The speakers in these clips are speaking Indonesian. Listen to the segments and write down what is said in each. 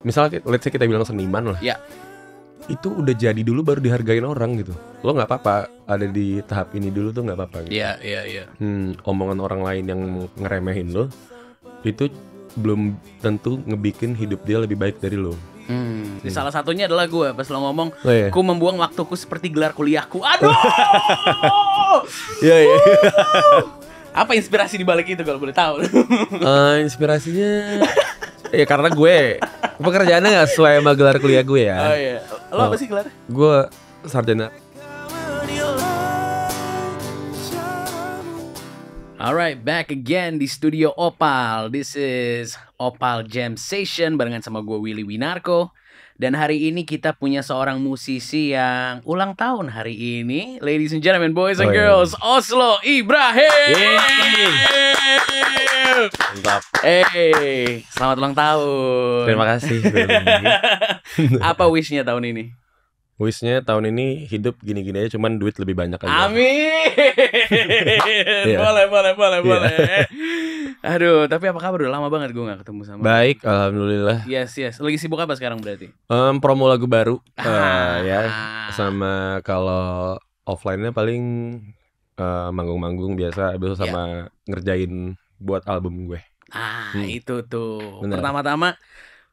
misalnya let's say kita bilang seniman lah. Ya. Itu udah jadi dulu baru dihargain orang gitu. Lo nggak apa-apa ada di tahap ini dulu tuh nggak apa-apa gitu. Iya. Omongan orang lain yang ngeremehin lo itu belum tentu ngebikin hidup dia lebih baik dari lo. Salah satunya adalah gue pas lo ngomong, iya. ku membuang waktuku seperti gelar kuliahku. Aduh. Iya. Apa inspirasi di balik itu kalau boleh tahu? Inspirasinya ya karena gue pekerjaannya nggak sesuai sama gelar kuliah gue ya. Oh iya. Lo apa sih gelar? Gue sarjana. Alright, back again di studio Opal. This is Opal Jam Session barengan sama gue Willy Winarko. Dan hari ini kita punya seorang musisi yang ulang tahun hari ini. Ladies and gentlemen, boys and girls, Oslo Ibrahim. Mantap. Selamat ulang tahun. Terima kasih. Apa wishnya tahun ini? Wishnya tahun ini hidup gini-gini aja, cuman duit lebih banyak aja. Amin. Boleh. Aduh, tapi apa kabar? Udah lama banget gue gak ketemu sama. Baik, alhamdulillah. Yes. Lagi sibuk apa sekarang berarti? Promo lagu baru, ya. Sama kalau offline-nya paling manggung-manggung biasa, abis sama ngerjain buat album gue. Itu tuh. Bener. Pertama-tama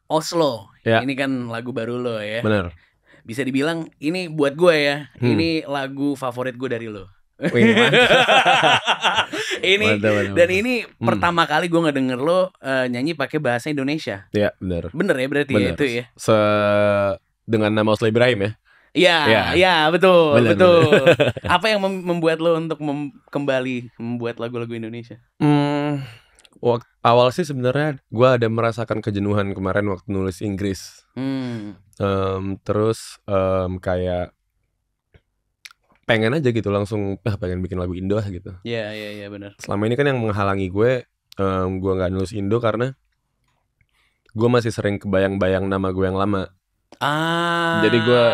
Oslo. Ya. Ini kan lagu baru lo ya. Bener. Bisa dibilang ini buat gue ya. Ini lagu favorit gue dari lo. Wih, mantap. Dan ini pertama kali gue ngedenger lo nyanyi pakai bahasa Indonesia. Iya, bener. Bener ya berarti ya itu ya. Dengan nama Oslo Ibrahim ya. Iya, betul. Bener. Apa yang membuat lo untuk kembali membuat lagu-lagu Indonesia? Awal sih sebenarnya gue ada merasakan kejenuhan kemarin waktu nulis Inggris. Terus kayak pengen aja gitu langsung pengen bikin lagu Indo gitu. Iya benar. Selama ini kan yang menghalangi gue nggak nulis Indo karena gue masih sering kebayang-bayang nama gue yang lama. Jadi gue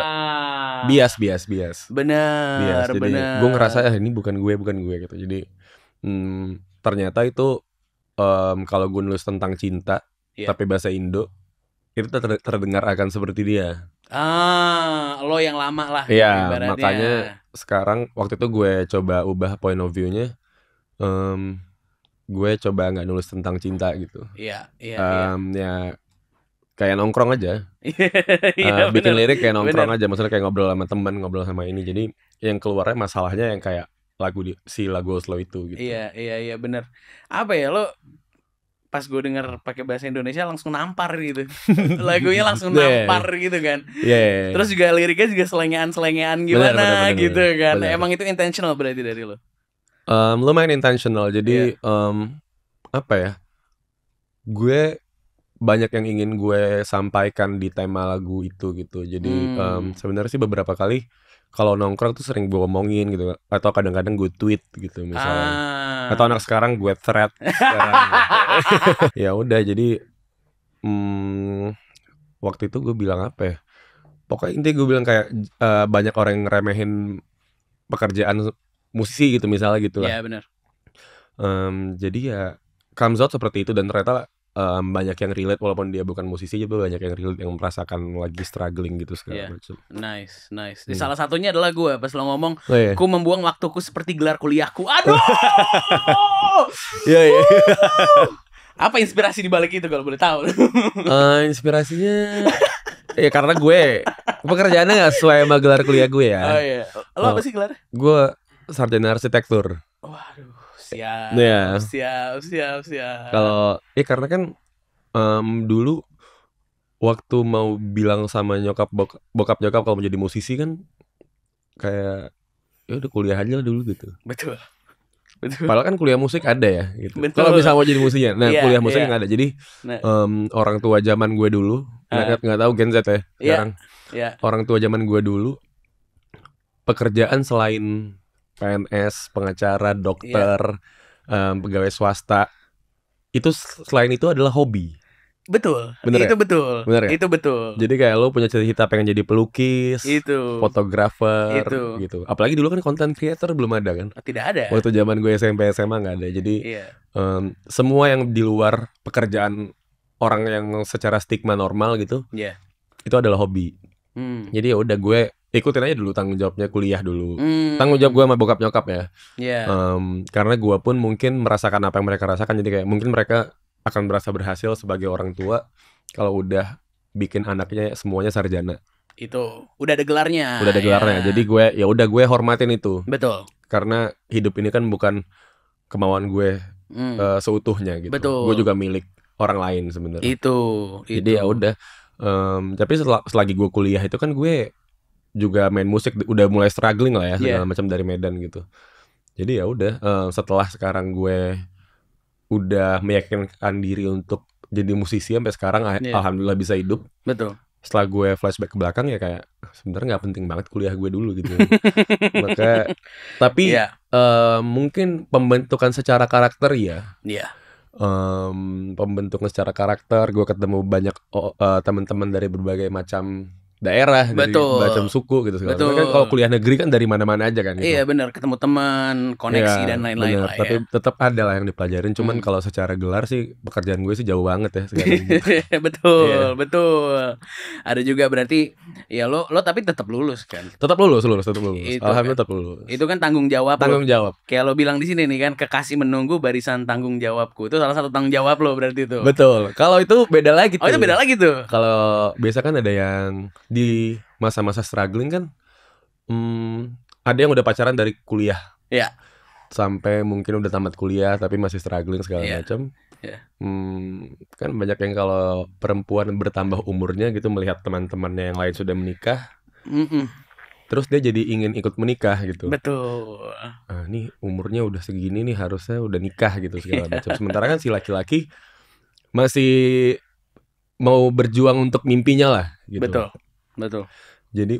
bias. Benar. Jadi gue ngerasa ini bukan gue gitu. Jadi ternyata itu kalau gue nulis tentang cinta tapi bahasa Indo itu terdengar akan seperti dia. Lo yang lama lah. Iya, makanya sekarang waktu itu gue coba ubah point of view-nya. Gue coba nggak nulis tentang cinta gitu. Iya. Ya kayak nongkrong aja. bener. Bikin lirik kayak nongkrong aja, maksudnya kayak ngobrol sama teman, ngobrol sama ini. Jadi yang keluarnya masalahnya yang kayak lagu Oslo itu gitu. Iya benar. Apa ya lo pas gue denger pakai bahasa Indonesia langsung nampar gitu. Lagunya langsung nampar gitu kan. Yeah. Terus juga liriknya juga selengean gimana bener, gitu kan. bener. Emang itu intentional berarti dari lo? Lumayan intentional. Jadi apa ya? Gue banyak yang ingin gue sampaikan di tema lagu itu gitu. Jadi sebenarnya sih beberapa kali kalau nongkrong tuh sering gue omongin gitu, atau kadang-kadang gue tweet gitu misalnya. Atau anak sekarang gue thread sekarang. Ya udah, jadi waktu itu gue bilang apa ya? Pokoknya intinya gue bilang kayak banyak orang yang ngeremehin pekerjaan musisi gitu misalnya gitu lah. Iya benar. Jadi ya comes out seperti itu, dan ternyata banyak yang relate walaupun dia bukan musisi, juga banyak yang relate yang merasakan lagi struggling gitu segala macam. Nice. Salah satunya adalah gue pas lo ngomong, ku membuang waktuku seperti gelar kuliahku. Aduh. Iya. Apa inspirasi di balik itu kalau boleh tahu? Inspirasinya ya karena gue pekerjaannya nggak sesuai sama gelar kuliah gue ya. Lo apa sih gelar? Gue sarjana arsitektur. Waduh. Siap. Kalau karena kan dulu waktu mau bilang sama bokap nyokap kalau mau jadi musisi kan kayak ya udah kuliah aja lah dulu gitu. Betul. Padahal kan kuliah musik ada ya gitu. Kalau bisa mau jadi musisinya. Nah, kuliah musik nggak ada. Jadi orang tua zaman gue dulu, nggak tahu Gen Z ya sekarang. Orang tua zaman gue dulu pekerjaan selain PNS, pengacara, dokter, pegawai swasta, itu selain itu adalah hobi. Betul. Bener itu ya? betul. Bener ya? Itu betul. Jadi kayak lo punya cita-cita pengen jadi pelukis, fotografer, itu. gitu. Apalagi dulu kan content creator belum ada kan? Tidak ada. Waktu zaman gue SMP SMA nggak ada. Jadi semua yang di luar pekerjaan orang yang secara stigma normal gitu, Iya. itu adalah hobi. Jadi ya udah gue ikutin aja dulu tanggung jawabnya kuliah dulu. Tanggung jawab gue sama bokap nyokap ya. Iya. Karena gue pun mungkin merasakan apa yang mereka rasakan, jadi kayak mungkin mereka akan merasa berhasil sebagai orang tua kalau udah bikin anaknya semuanya sarjana. Itu udah ada gelarnya. Udah ada gelarnya. Ya. Jadi gue ya udah gue hormatin itu. Betul. Karena hidup ini kan bukan kemauan gue seutuhnya gitu. Betul. Gue juga milik orang lain sebenarnya. Itu. Jadi ya udah. Tapi selagi gue kuliah itu kan gue juga main musik, udah mulai struggling lah ya segala macam dari Medan gitu. Jadi ya udah, setelah sekarang gue udah meyakinkan diri untuk jadi musisi sampai sekarang, alhamdulillah bisa hidup. Betul. Setelah gue flashback ke belakang ya kayak sebenarnya nggak penting banget kuliah gue dulu gitu. Maka tapi mungkin pembentukan secara karakter ya. Iya. Pembentukan secara karakter, gue ketemu banyak teman-teman dari berbagai macam daerah, dari macam suku gitu segala macam. Kan kalau kuliah negeri kan dari mana-mana aja kan gitu. Iya benar, ketemu teman, koneksi dan lain-lain lah ya. Tapi tetap ada lah yang dipelajarin. Cuman kalau secara gelar sih pekerjaan gue sih jauh banget ya sekarang. Betul. Ada juga berarti ya lo tapi tetap lulus kan? Tetap lulus. Alhamdulillah tetap lulus. Itu kan tanggung jawab. Tanggung jawab. Kayak lo bilang di sini nih kan, kekasih menunggu barisan tanggung jawabku. Itu salah satu tanggung jawab lo berarti itu. Betul. Kalau itu beda lagi tuh. Oh itu beda lagi tuh. Kalau biasa kan ada yang di masa-masa struggling kan, ada yang udah pacaran dari kuliah, sampai mungkin udah tamat kuliah tapi masih struggling segala macam. Kan banyak yang kalau perempuan bertambah umurnya gitu melihat teman-temannya yang lain sudah menikah, terus dia jadi ingin ikut menikah gitu. Betul. Nih umurnya udah segini nih harusnya udah nikah gitu segala macam. Sementara kan si laki-laki masih mau berjuang untuk mimpinya lah gitu. Betul. Jadi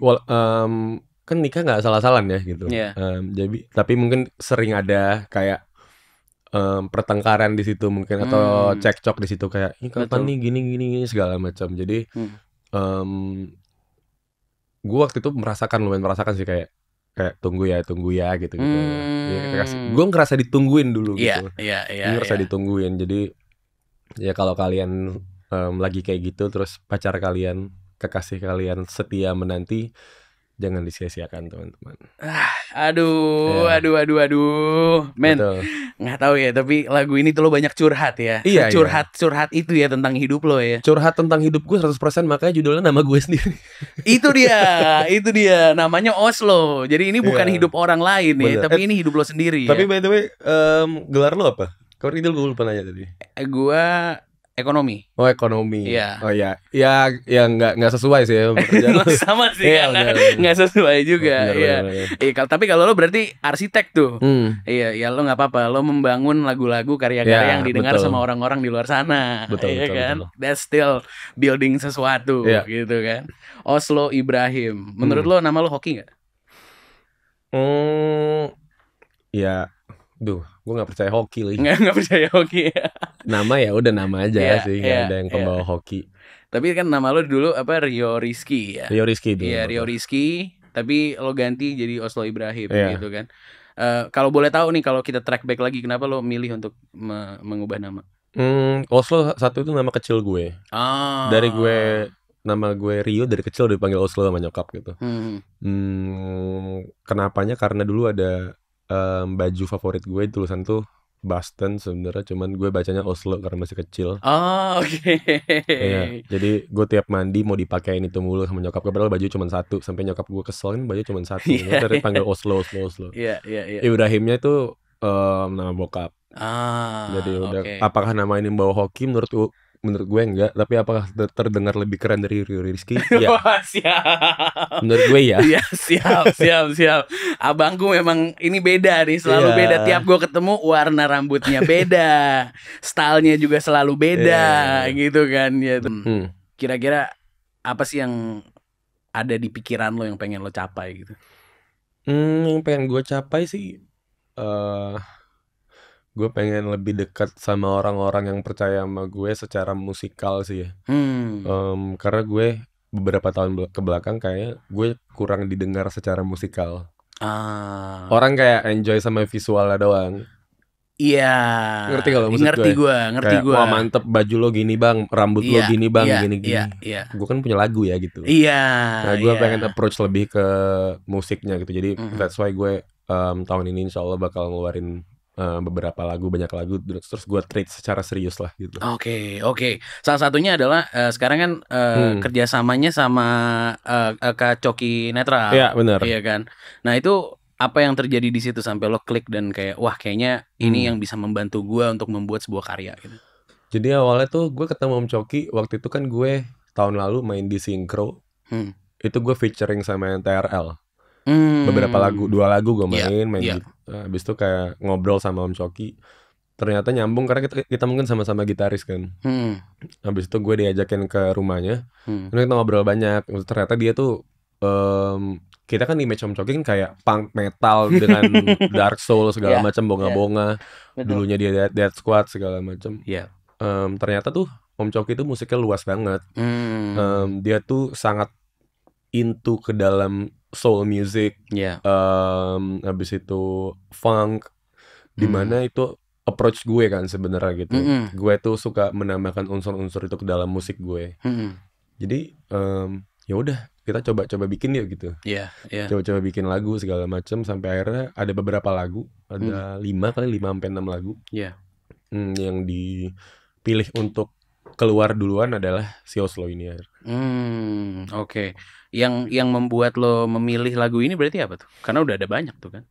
kan nikah nggak salah-salan ya gitu. Jadi tapi mungkin sering ada kayak pertengkaran di situ mungkin, atau cekcok di situ kayak ini kapan nih gini segala macam. Jadi gue waktu itu lumayan merasakan sih kayak tunggu ya gitu. Gue ngerasa ditungguin dulu gitu. Gue ngerasa ditungguin. Jadi ya kalau kalian lagi kayak gitu terus pacar kalian, kekasih kalian setia menanti, jangan disia-siakan teman-teman. Aduh. Men, nggak tahu ya, tapi lagu ini tuh lo banyak curhat ya. Curhat itu ya tentang hidup lo ya. Curhat tentang hidup gue 100%, makanya judulnya nama gue sendiri. Itu dia. Namanya Oslo. Jadi ini bukan hidup orang lain ya, tapi ini hidup lo sendiri. Tapi by the way, gelar lo apa? Kau itu gue lupa nanya tadi. Gua ekonomi. Oh ekonomi. Iya. Oh ya nggak sesuai sih ya. Sama sih nggak sesuai juga. Tapi kalau lo berarti arsitek tuh. Iya lo nggak apa-apa. Lo membangun lagu-lagu karya-karya yang didengar sama orang-orang di luar sana. Betul. That's still building sesuatu gitu kan. Oslo Ibrahim. Menurut lo nama lo hoki nggak? Ya. Gue nggak percaya hoki lagi. Nggak percaya hoki. Nama ya udah nama aja sih, nggak ada yang pembawa hoki. Tapi kan nama lo dulu apa, Rio Rizky ya. Rio Rizky dulu. Iya Rio Rizky. Tapi lo ganti jadi Oslo Ibrahim gitu kan. Kalau boleh tahu nih, kalau kita track back lagi, kenapa lo milih untuk mengubah nama? Oslo satu itu nama kecil gue. Dari nama gue Rio dari kecil udah dipanggil Oslo sama nyokap gitu. Kenapanya? Karena dulu ada baju favorit gue tulisan tuh Boston sebenarnya, cuman gue bacanya Oslo karena masih kecil. Oke. Iya, jadi gue tiap mandi mau dipakein itu mulu sama nyokap gue, padahal baju cuma satu, sampai nyokap gue kesel kan baju cuma satu. Terus panggil Oslo. Iya. Ibrahimnya itu nama bokap. Jadi udah apakah nama ini bawa hoki? Menurut gue enggak, tapi apakah terdengar lebih keren dari Rio Rizky? Ya. Siap. Menurut gue ya. Iya, siap. Abangku memang ini beda nih, selalu beda. Tiap gue ketemu warna rambutnya beda, stylenya juga selalu beda, gitu kan ya. Kira-kira apa sih yang ada di pikiran lo yang pengen lo capai gitu? Yang pengen gue capai sih, gue pengen lebih dekat sama orang-orang yang percaya sama gue secara musikal sih ya. Karena gue beberapa tahun kebelakang kayaknya gue kurang didengar secara musikal. Orang kayak enjoy sama visualnya doang. Iya. Ngerti kalau maksud ngerti gue? ngerti Kayak, gue. wah mantep baju lo gini bang, rambut lo Iya, gini bang, iya, gini-gini. iya, iya. Gue kan punya lagu ya gitu. Iya. Nah gue iya. pengen approach lebih ke musiknya gitu. Jadi that's why gue tahun ini insya Allah bakal ngeluarin beberapa lagu, banyak lagu, terus gue treat secara serius lah gitu. Oke. Salah satunya adalah sekarang kan kerjasamanya sama Kak Coki Netral. Iya benar. Iya kan. Nah itu apa yang terjadi di situ sampai lo klik dan kayak wah kayaknya ini yang bisa membantu gue untuk membuat sebuah karya gitu. Jadi awalnya tuh gue ketemu Om Coki waktu itu kan gue tahun lalu main di Synchro. Itu gue featuring sama NTRL. Beberapa lagu, 2 lagu gue main gitu. Habis itu kayak ngobrol sama Om Coki. Ternyata nyambung karena kita mungkin sama-sama gitaris kan. Habis itu gue diajakin ke rumahnya. Terus kita ngobrol banyak. Ternyata dia tuh kita kan image Om Coki kan kayak punk metal dengan dark soul segala macam, bonga-bonga. Dulunya dia Death Squad segala macam. Ternyata tuh Om Coki tuh musiknya luas banget. Dia tuh sangat into ke dalam soul music. Habis itu funk, dimana itu approach gue kan sebenarnya gitu. Gue tuh suka menambahkan unsur-unsur itu ke dalam musik gue. Jadi ya udah kita coba bikin yuk gitu. Coba bikin lagu segala macam sampai akhirnya ada beberapa lagu, ada 5 sampai 6 lagu. Yang dipilih untuk keluar duluan adalah si Oslo ini. Oke. Yang membuat lo memilih lagu ini berarti apa tuh? Karena udah ada banyak tuh kan.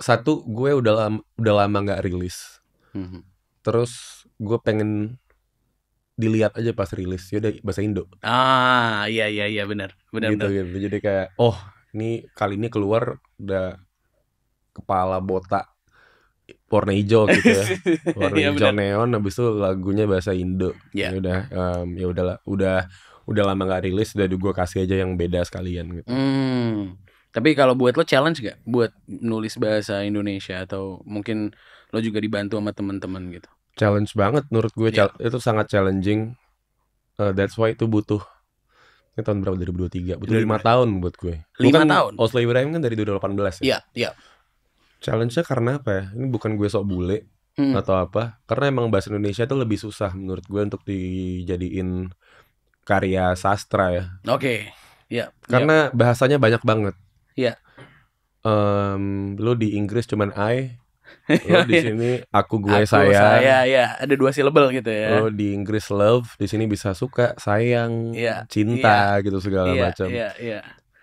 Satu, gue udah lama nggak rilis. Terus gue pengen dilihat aja pas rilis, ya udah bahasa Indo. Iya benar. Gitu. Jadi kayak ini kali ini keluar udah kepala botak warna hijau gitu ya. Warna hijau neon, habis itu lagunya bahasa Indo. Ya udahlah, udah lama nggak rilis, udah gue kasih aja yang beda sekalian gitu. Tapi kalau buat lo challenge gak buat nulis bahasa Indonesia atau mungkin lo juga dibantu sama teman-teman gitu? Challenge banget menurut gue. Itu sangat challenging. That's why itu butuh. Ini tahun berapa? 2023. Butuh 5 tahun buat gue. 5 tahun? Oslo Ibrahim kan dari 2018 ya? Iya. Challenge-nya karena apa ya? Ini bukan gue sok bule atau apa. Karena emang bahasa Indonesia tuh lebih susah menurut gue untuk dijadiin karya sastra ya. Oke. Karena bahasanya banyak banget. Iya. Lo di Inggris cuman lo di sini aku, gue, saya. Ada 2 syllable gitu ya. Lo di Inggris love, di sini bisa suka, sayang, cinta gitu segala macam.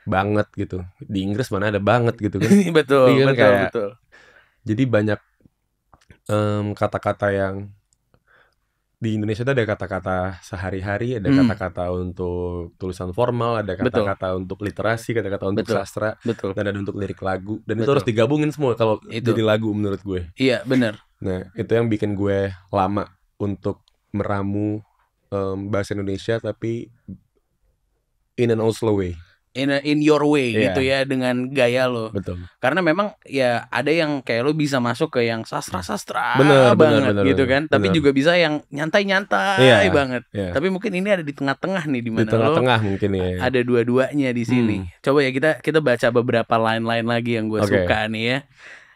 Banget gitu. Di Inggris mana ada banget gitu kan. betul. Jadi banyak kata-kata yang di Indonesia tuh ada kata-kata sehari-hari, ada kata-kata untuk tulisan formal, ada kata-kata untuk literasi, kata-kata untuk sastra, dan ada untuk lirik lagu. Dan itu harus digabungin semua kalau jadi lagu menurut gue. Iya, benar. Nah, itu yang bikin gue lama untuk meramu bahasa Indonesia tapi in an Oslo way. In your way gitu ya, dengan gaya lo. Betul. Karena memang ya ada yang kayak lo bisa masuk ke yang sastra bener, gitu kan. Tapi juga bisa yang nyantai banget. Tapi mungkin ini ada di tengah-tengah nih, di mana lo mungkin ya. Ada dua-duanya di sini. Coba ya kita baca beberapa line-line lagi yang gue suka nih ya.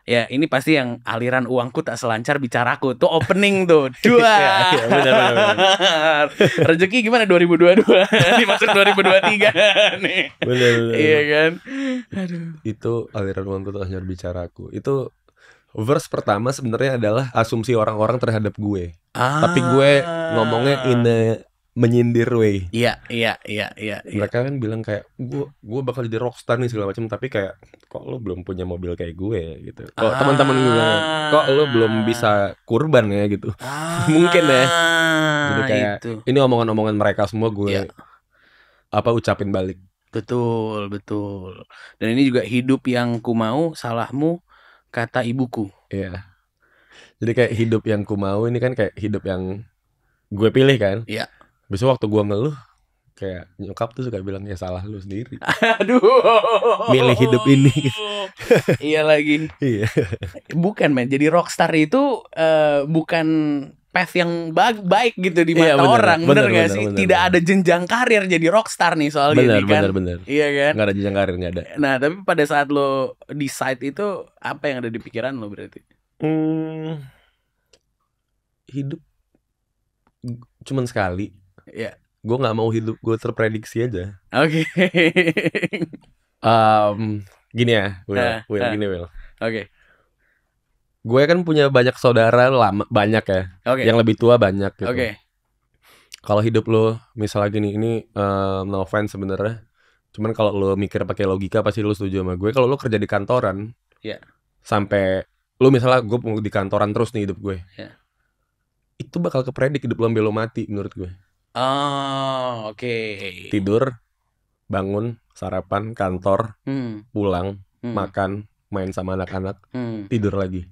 Ya ini pasti yang aliran uangku tak selancar bicaraku. Tuh opening tuh. Benar. Rezeki gimana 2022? Dimasuk 2023 nih. Benar. Iya kan. Aduh. Itu aliran uangku tak selancar bicaraku. Itu verse pertama sebenarnya adalah asumsi orang-orang terhadap gue. Tapi gue ngomongnya in a menyindir way. Iya. Mereka kan bilang kayak gue bakal jadi rockstar nih segala macam, tapi kayak kok lo belum punya mobil kayak gue gitu. Kok teman-teman gue bilang kok lo belum bisa kurban ya gitu. Mungkin ya. Jadi kayak ini omongan-omongan mereka semua gue ucapin balik. Betul. Dan ini juga hidup yang ku mau, salahmu kata ibuku. Iya. Jadi kayak hidup yang ku mau ini kan kayak hidup yang gue pilih kan. Iya. Besok waktu gue ngeluh, kayak nyokap tuh suka bilang ya salah lu sendiri. Aduh. Milih hidup ini. Iya lagi. Iya. Bukan men, jadi rockstar itu bukan path yang baik gitu di mata orang, bener gak sih? Tidak ada jenjang karir jadi rockstar nih soalnya ini kan. Bener. Iya kan? Gak ada jenjang karir, gak ada. Nah tapi pada saat lo decide itu apa yang ada di pikiran lo berarti? Hidup cuman sekali. Ya. Gue nggak mau hidup gue terprediksi aja. Oke. Gini ya, Will, gini Will. Oke. Gue kan punya banyak saudara lama, banyak ya. Oke. Yang lebih tua banyak gitu. Oke. Kalau hidup lo misalnya gini, ini no offense sebenarnya. Cuman kalau lo mikir pakai logika pasti lo setuju sama gue. Kalau lo kerja di kantoran, sampai lo misalnya gue mau di kantoran terus nih hidup gue, itu bakal kepredik hidup lo sampai lo mati menurut gue. Oh, oke. Tidur, bangun, sarapan, kantor, pulang, makan, main sama anak-anak, tidur lagi.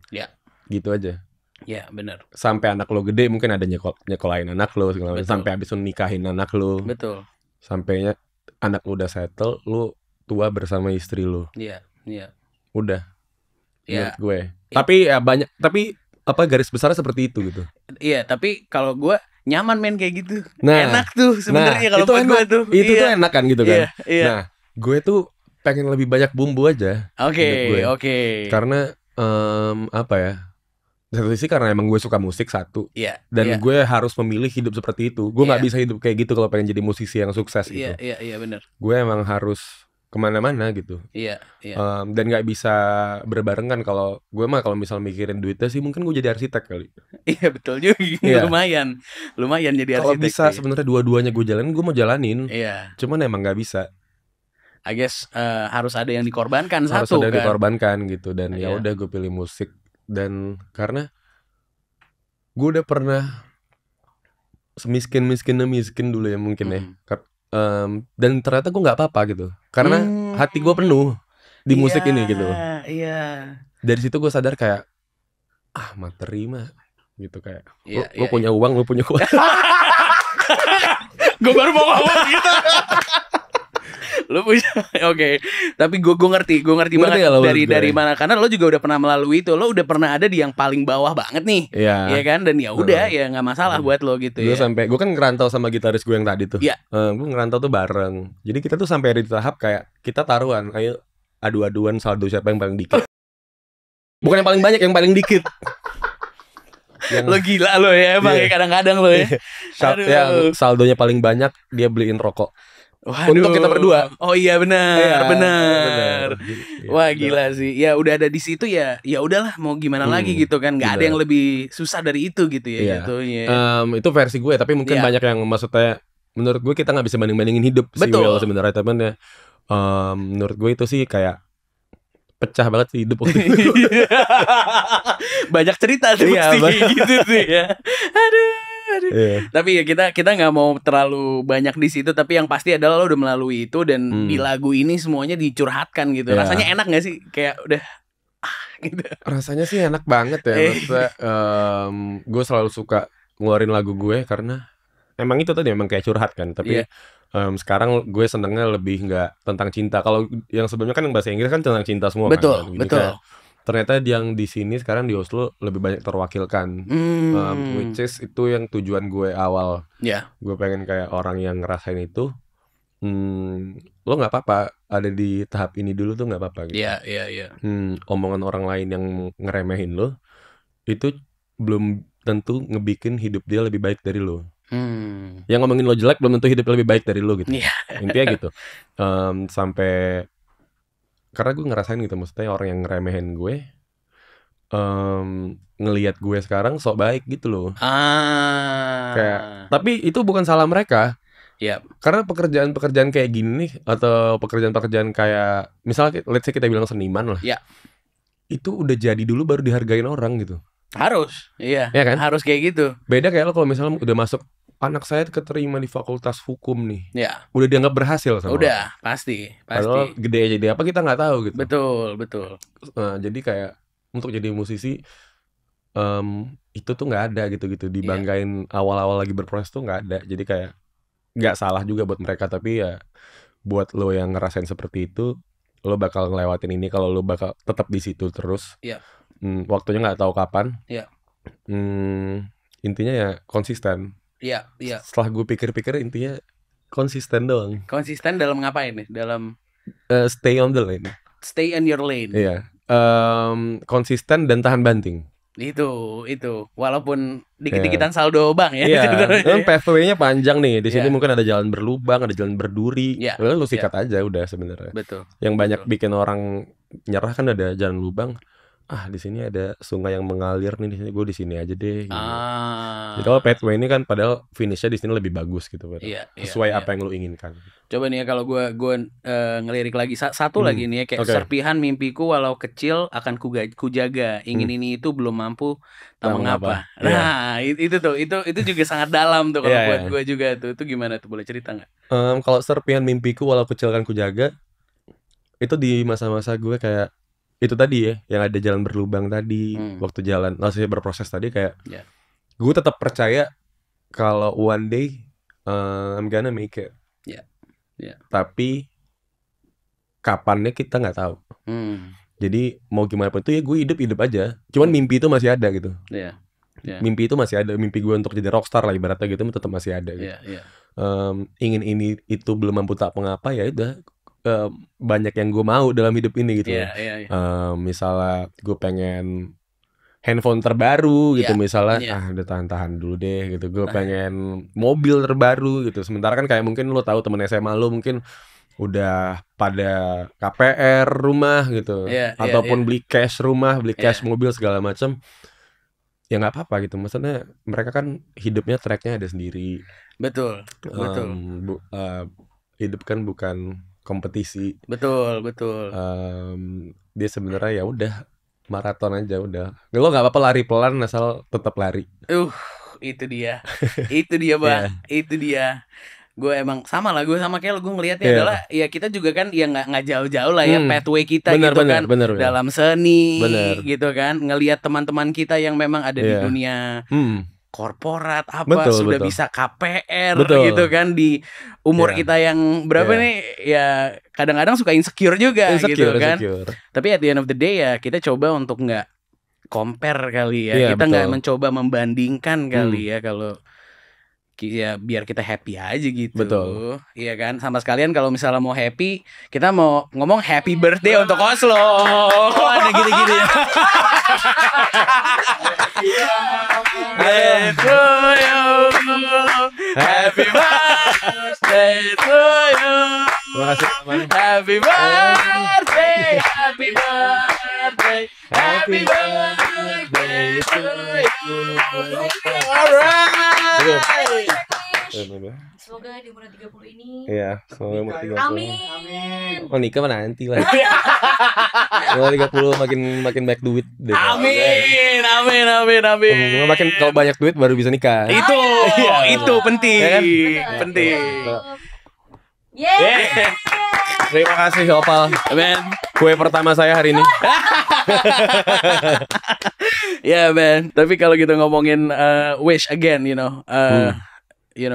Gitu aja. Ya, benar. Sampai anak lo gede mungkin ada nyekolahin anak lo segala macam. Sampai habis lo nikahin anak lo. Betul. Sampainya anak lo udah settle, lo tua bersama istri lo. Iya. Udah. Menurut gue. Tapi ya banyak, tapi apa garis besarnya seperti itu gitu. Iya, tapi kalau gue nyaman main kayak gitu. Nah, enak tuh sebenarnya kalau buat gue tuh. Itu tuh enak kan gitu kan. Iya. Nah, gue tuh pengen lebih banyak bumbu aja. Oke. Karena apa ya? Satu sisi karena emang gue suka musik satu. Dan gue harus memilih hidup seperti itu. Gue nggak bisa hidup kayak gitu kalau pengen jadi musisi yang sukses gitu. Iya benar. Gue emang harus kemana-mana gitu. Iya. Dan nggak bisa berbarengan. Kalau gue mah kalau misal mikirin duitnya sih mungkin gue jadi arsitek kali. Iya betul juga. Lumayan jadi arsitek. Kalau bisa sebenarnya dua-duanya gue jalanin, gue mau jalanin. Iya. Cuman emang nggak bisa. I guess harus ada yang dikorbankan harus satu ada kan. Dikorbankan gitu. Dan ya udah gue pilih musik. Dan karena gue udah pernah miskin dulu ya mungkin ya. Dan ternyata gue nggak apa-apa gitu. Karena hati gue penuh di musik ini gitu. Iya. Dari situ gue sadar kayak materi mah gitu kayak. Lo punya uang, lo punya uang. Gue baru mau ngomong gitu. Lo punya, oke. Tapi gue ngerti banget dari mana, karena lo juga udah pernah melalui itu. Lo udah pernah ada di yang paling bawah banget nih, ya kan? Dan ya udah, ya nggak masalah buat lo gitu. Gue kan ngerantau sama gitaris gue yang tadi tuh. Gue ngerantau tuh bareng. Jadi kita tuh sampai ada di tahap kayak kita taruhan, ayo adu-aduan saldo siapa yang paling dikit. Bukan yang paling banyak, yang paling dikit. Lo gila lo ya, emang kadang-kadang lo ya. Yang saldonya paling banyak dia beliin rokok. Waduh. Untuk kita berdua. Oh iya benar. Wah gila sih. Ya udah ada di situ ya udahlah mau gimana lagi gitu kan. Gak ada yang lebih susah dari itu gitu ya. Itu versi gue. Tapi mungkin banyak yang maksudnya menurut gue kita nggak bisa banding-bandingin hidup sih Will sebenarnya. Tapi ya menurut gue itu sih kayak pecah banget sih hidup. Banyak cerita tuh gitu sih ya. Aduh. Tapi ya kita nggak mau terlalu banyak di situ. Tapi yang pasti adalah lo udah melalui itu. Dan di lagu ini semuanya dicurhatkan gitu. Rasanya enak gak sih? Kayak udah gitu. Rasanya sih enak banget ya. Maksudnya gue selalu suka ngeluarin lagu gue karena emang itu tadi emang kayak curhat kan. Tapi sekarang gue senengnya lebih nggak tentang cinta. Kalau yang sebelumnya kan yang bahasa Inggris kan tentang cinta semua. Betul. Ternyata yang di sini sekarang di Oslo lebih banyak terwakilkan, which is itu yang tujuan gue awal. Gue pengen kayak orang yang ngerasain itu. Lo nggak apa-apa ada di tahap ini dulu tuh nggak apa-apa gitu. Omongan orang lain yang ngeremehin lo itu belum tentu ngebikin hidup dia lebih baik dari lo. Yang ngomongin lo jelek belum tentu hidup lebih baik dari lo gitu. Intinya gitu. Sampai karena gue ngerasain gitu, maksudnya orang yang ngeremehin gue ngelihat gue sekarang sok baik gitu loh. Kayak, tapi itu bukan salah mereka. Karena pekerjaan kayak gini nih, atau pekerjaan kayak misalnya let's say kita bilang seniman lah. Itu udah jadi dulu baru dihargain orang gitu. Harus, ya kan? Harus kayak gitu. Beda kayak lo kalau misalnya udah masuk, anak saya keterima di fakultas hukum nih. Udah dianggap berhasil sama udah, orang. Pasti. Padahal gede jadi apa kita nggak tahu gitu. Betul. Jadi kayak untuk jadi musisi itu tuh nggak ada gitu dibanggain awal-awal lagi berproses tuh nggak ada. Jadi kayak nggak salah juga buat mereka, tapi ya buat lo yang ngerasain seperti itu, lo bakal ngelewatin ini kalau lo bakal tetap di situ terus. Waktunya nggak tahu kapan. Intinya ya konsisten. Setelah gue pikir-pikir intinya konsisten doang. Konsisten dalam ngapain nih? Dalam stay on the lane. Stay in your lane. Konsisten dan tahan banting. Itu walaupun dikit-dikitan saldo bang ya. Iya, sebenarnya. kan pathway-nya panjang nih. Di sini Iya. mungkin ada jalan berlubang, ada jalan berduri. Iya, Lalu lu sikat aja udah sebenarnya. Betul. Yang banyak betul. bikin orang nyerah kan ada jalan lubang. Di sini ada sungai yang mengalir nih, di sini gue di sini aja deh gitu. Jadi kalau pathway ini kan padahal finishnya di sini lebih bagus gitu, Iya, sesuai iya. apa yang lu inginkan. Coba nih ya kalau gue ngelirik lagi satu lagi nih ya kayak Oke. serpihan mimpiku walau kecil akan kujaga, ingin ini itu belum mampu tak mengapa. Nah itu juga sangat dalam tuh kalau Iya, buat iya. gue juga tuh. Itu gimana tuh, boleh cerita nggak? Kalau serpihan mimpiku walau kecil kan kujaga, itu di masa-masa gue kayak itu tadi ya, yang ada jalan berlubang tadi, waktu jalan masih berproses tadi kayak gue tetap percaya kalau one day I'm gonna make it. Tapi kapannya kita nggak tahu. Jadi mau gimana pun itu ya gue hidup aja. Cuman mimpi itu masih ada gitu. Mimpi itu masih ada. Mimpi gue untuk jadi rockstar lah ibaratnya gitu tetap masih ada gitu. Ingin ini itu belum mampu tak mengapa, ya udah. Banyak yang gue mau dalam hidup ini gitu. Misalnya gue pengen handphone terbaru gitu, misalnya udah tahan dulu deh gitu. Gue pengen mobil terbaru gitu. Sementara kan kayak mungkin lo tahu temen SMA lo mungkin udah pada KPR rumah gitu, ataupun beli cash rumah, beli cash mobil segala macam. Ya nggak apa-apa gitu. Maksudnya mereka kan hidupnya tracknya ada sendiri. Betul. Hidup kan bukan kompetisi. Betul. Dia sebenarnya ya udah maraton aja udah. Lo nggak apa-apa lari pelan asal tetap lari. Itu dia bang. Itu dia. Gue emang sama lah, gue sama kayak lo, gue ngelihatnya adalah ya kita juga kan ya nggak jauh-jauh lah ya pathway kita bener. Dalam seni gitu kan, ngelihat teman-teman kita yang memang ada di dunia korporat sudah bisa KPR gitu kan di umur kita yang berapa nih ya, kadang-kadang suka insecure juga gitu kan. Tapi at the end of the day ya kita coba untuk nggak compare kali ya, kita nggak mencoba membandingkan kali ya, kalau ya biar kita happy aja gitu. Betul. Iya kan, sama sekalian kalau misalnya mau happy, kita mau ngomong happy birthday untuk Oslo. Ada gitu-gitu ya. Happy birthday to you. Happy birthday, happy birthday, happy birthday to you. Alright. Semoga di umur 30 ini. Iya, semoga umur 30. Amin. Oh, nikah mah nanti lah. Umur 30 makin banyak duit deh. Amin. Makin kalau banyak duit baru bisa nikah. Itu penting. Ya kan? Penting. Yeay. Terima kasih Opal. Amen. Kue pertama saya hari ini. Ya man, tapi kalau kita ngomongin wish again,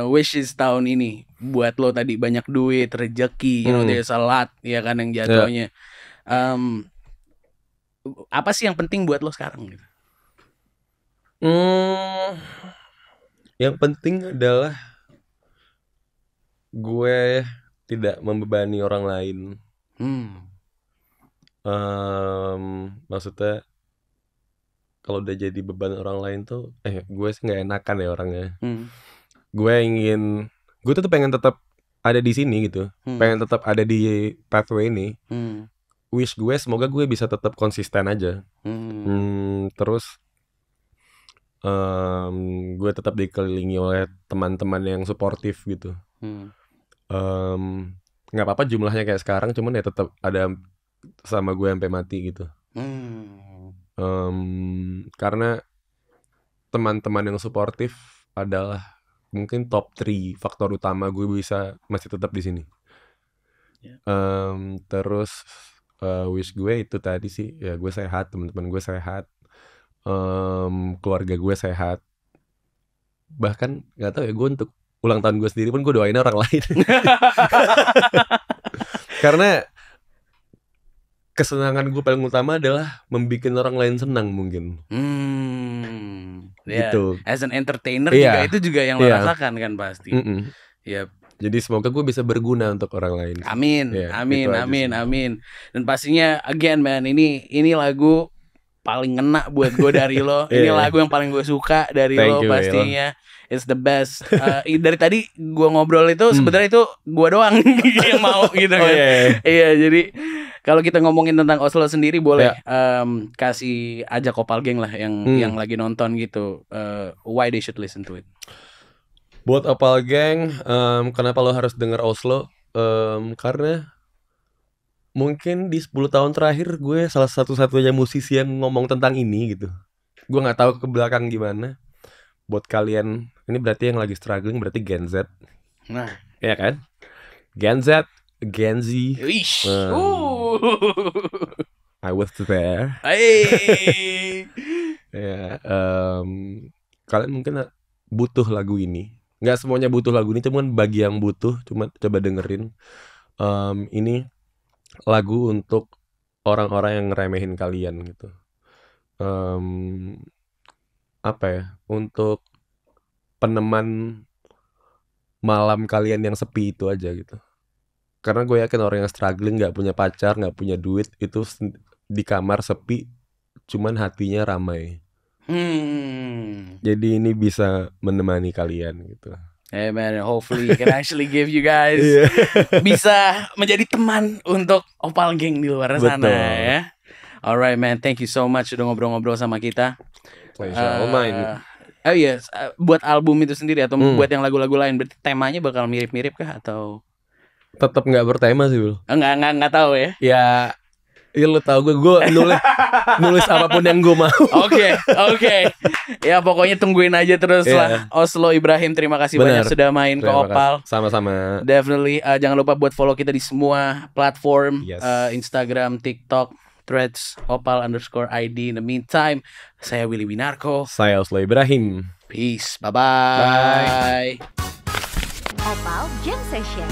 wishes tahun ini buat lo tadi banyak duit, rezeki, there's a lot ya kan yang jatuhnya. Apa sih yang penting buat lo sekarang gitu? Yang penting adalah gue tidak membebani orang lain. Maksudnya kalau udah jadi beban orang lain tuh gue sih nggak enakan ya orangnya. Gue tuh pengen tetap ada di sini gitu, pengen tetap ada di pathway ini. Wish gue semoga gue bisa tetap konsisten aja. Terus gue tetap dikelilingi oleh teman-teman yang suportif gitu. Nggak apa-apa jumlahnya kayak sekarang, cuman ya tetap ada sama gue sampai mati gitu. Karena teman-teman yang suportif adalah mungkin top 3 faktor utama gue bisa masih tetap di sini. Terus wish gue itu tadi sih ya, gue sehat, teman-teman gue sehat, keluarga gue sehat. Bahkan nggak tahu ya, gue untuk ulang tahun gue sendiri pun gue doain orang lain. Karena kesenangan gue paling utama adalah membuat orang lain senang mungkin. Gitu. As an entertainer juga itu juga yang lo rasakan kan pasti. Jadi semoga gue bisa berguna untuk orang lain. Amin. Dan pastinya again man, ini lagu paling ngena buat gue dari lo. Ini lagu yang paling gue suka dari Thank lo you, pastinya. It's the best. Dari tadi gue ngobrol itu sebenarnya itu gue doang yang mau gitu kan. Iya, jadi kalau kita ngomongin tentang Oslo sendiri boleh kasih ajak Opal Gang lah yang lagi nonton gitu. Why they should listen to it. Buat Opal Gang, kenapa lo harus denger Oslo? Karena mungkin di 10 tahun terakhir gue salah satu-satunya musisi yang ngomong tentang ini gitu. Gue nggak tahu ke belakang gimana. Buat kalian, ini berarti yang lagi struggling berarti Gen Z. Nah, ya kan? Gen Z, Gen Z. I was there. Ya, kalian mungkin butuh lagu ini. Nggak semuanya butuh lagu ini, cuman bagi yang butuh, cuma coba dengerin. Ini lagu untuk orang-orang yang ngeremehin kalian gitu. Apa ya, untuk peneman malam kalian yang sepi itu aja gitu. Karena gue yakin orang yang struggling, gak punya pacar, gak punya duit, itu di kamar sepi, cuman hatinya ramai. Jadi ini bisa menemani kalian gitu. Hey man, hopefully we can actually give you guys bisa menjadi teman untuk Opal Gang di luar sana ya. Alright man, thank you so much udah ngobrol-ngobrol sama kita. Pleasure, mine. Oh yes, buat album itu sendiri atau buat yang lagu-lagu lain, berarti temanya bakal mirip-mirip kah atau? Tetap nggak bertema sih, Bro. Nggak tahu ya. Ya lu tau gue nulis apapun yang gue mau. Oke. Ya pokoknya tungguin aja terus lah. Oslo Ibrahim, terima kasih banyak sudah main ke Opal. Sama-sama. Definitely. Jangan lupa buat follow kita di semua platform, Instagram, TikTok, Threads, Opal_ID. In the meantime, saya Willy Winarko. Saya Oslo Ibrahim. Peace. Bye-bye. Opal Jam Session.